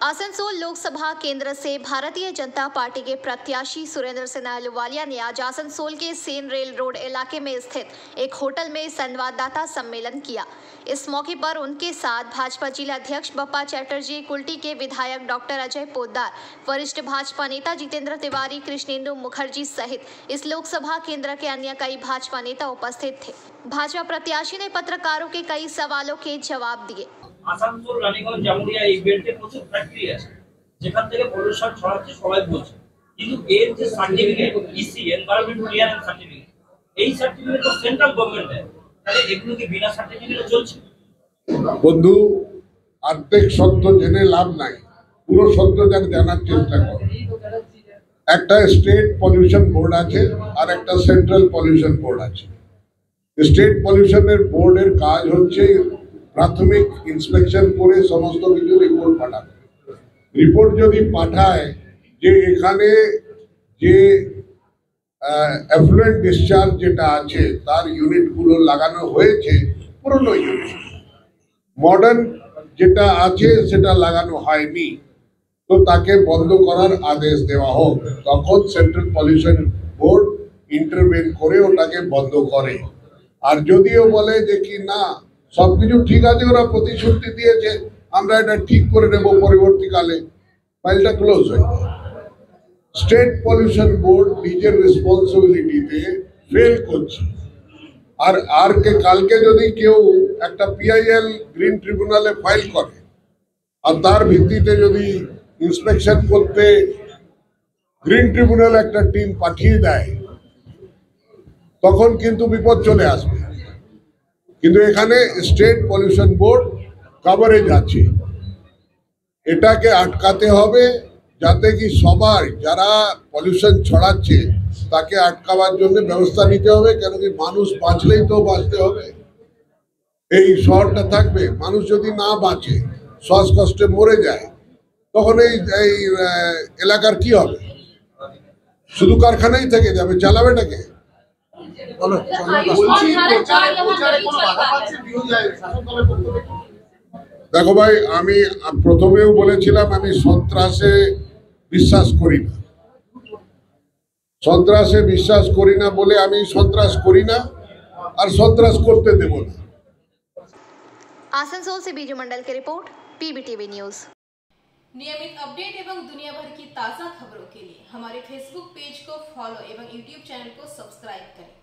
आसनसोल लोकसभा केंद्र से भारतीय जनता पार्टी के प्रत्याशी सुरेंद्र सिंह अहलूवालिया ने आज आसनसोल के सेन रेल रोड इलाके में स्थित एक होटल में संवाददाता सम्मेलन किया। इस मौके पर उनके साथ भाजपा जिला अध्यक्ष बप्पा चैटर्जी, कुल्टी के विधायक डॉक्टर अजय पोद्दार, वरिष्ठ भाजपा नेता जितेंद्र तिवारी, कृष्णेंदु मुखर्जी सहित इस लोकसभा केंद्र के अन्य कई भाजपा नेता उपस्थित थे। भाजपा प्रत्याशी ने पत्रकारों के कई सवालों के जवाब दिए। আসানসোল রানীগঞ্জ জামুরিয়া এই বেল্টে প্রচুর ফ্যাক্টরি আছে যেখান থেকে পলিউশন ছড়াচ্ছে সবাই বলছে, কিন্তু এর যে certificate EC environment clearance certificate, এই সার্টিফিকেট তো সেন্ট্রাল গভর্নমেন্ট দেয়, তাহলে এগুলো কি বিনা সার্টিফিকেটে চলছে? বন্ধু, অর্ধেক সত্য জেনে লাভ নাই, পুরো সত্য জানার চেষ্টা করো। একটা স্টেট পলিউশন বোর্ড আছে আর একটা সেন্ট্রাল পলিউশন বোর্ড আছে। স্টেট পলিউশনের বোর্ডের কাজ হচ্ছে প্রাথমিক ইন্সপেকশন করে সমস্ত কিছু রিপোর্ট পাঠাবে। রিপোর্ট যদি পাঠায় যে এখানে যে এফ্লুয়েন্ট ডিসচার্জ যেটা আছে তার ইউনিটগুলো লাগানো হয়েছে পুরনো ইউনিট, মডার্ন যেটা আছে সেটা লাগানো হয়নি, তো তাকে বন্ধ করার আদেশ দেওয়া হোক। তখন সেন্ট্রাল পলিউশন বোর্ড ইন্টারভেন করে ওটাকে বন্ধ করে। আর যদিও বলে যে কি না সবকিছু ঠিক আছে, ওরা প্রতিশ্রুতি দিয়েছে আমরা এটা ঠিক করে নেব পরবর্তীকালে, ফাইলটা ক্লোজ হয়ে যায়। স্টেট পলিউশন বোর্ড নিজের রেসপন্সিবিলিটিতে ফেল করছে। আর কালকে যদি কেউ একটা পিআইএল গ্রিন ট্রিব্যুনালে ফাইল করে আর তার ভিত্তিতে যদি ইন্সপেকশন করতে গ্রিন ট্রিব্যুনাল একটা টিম পাঠিয়ে দেয় তখন কিন্তু বিপদ চলে আসবে। কিন্তু এখানে স্টেট পলিউশন বোর্ড কভারেজ আছে, এটাকে আটকাতে হবে যাতে কি সবাই যারা পলিউশন ছড়াচ্ছে তাকে আটকাবার জন্য ব্যবস্থা নিতে হবে। কেন কি মানুষ বাঁচলেই তো বাঁচতে হবে, এই শহরটা থাকবে। মানুষ যদি না বাঁচে, শ্বাসকষ্টে মরে যায়, তখন এই এলাকার কি হবে? শুধু কারখানাই থেকে যাবে, চালাবেটাকে? দেখো ভাই, আমি প্রথমেও বলেছিলাম আমি সন্ত্রাসে বিশ্বাস করি না। সন্ত্রাসে বিশ্বাস করি না বলে আমি সন্ত্রাস করি না আর সন্ত্রাস করতে দেব না। आसनसोल से बीजू मंडल की रिपोर्ट, पीबीटीवी न्यूज। नियमित अपडेट एवं दुनिया भर की ताज़ा खबरों के लिए हमारे फेसबुक पेज को फॉलो एवं यूट्यूब चैनल को सब्सक्राइब करें।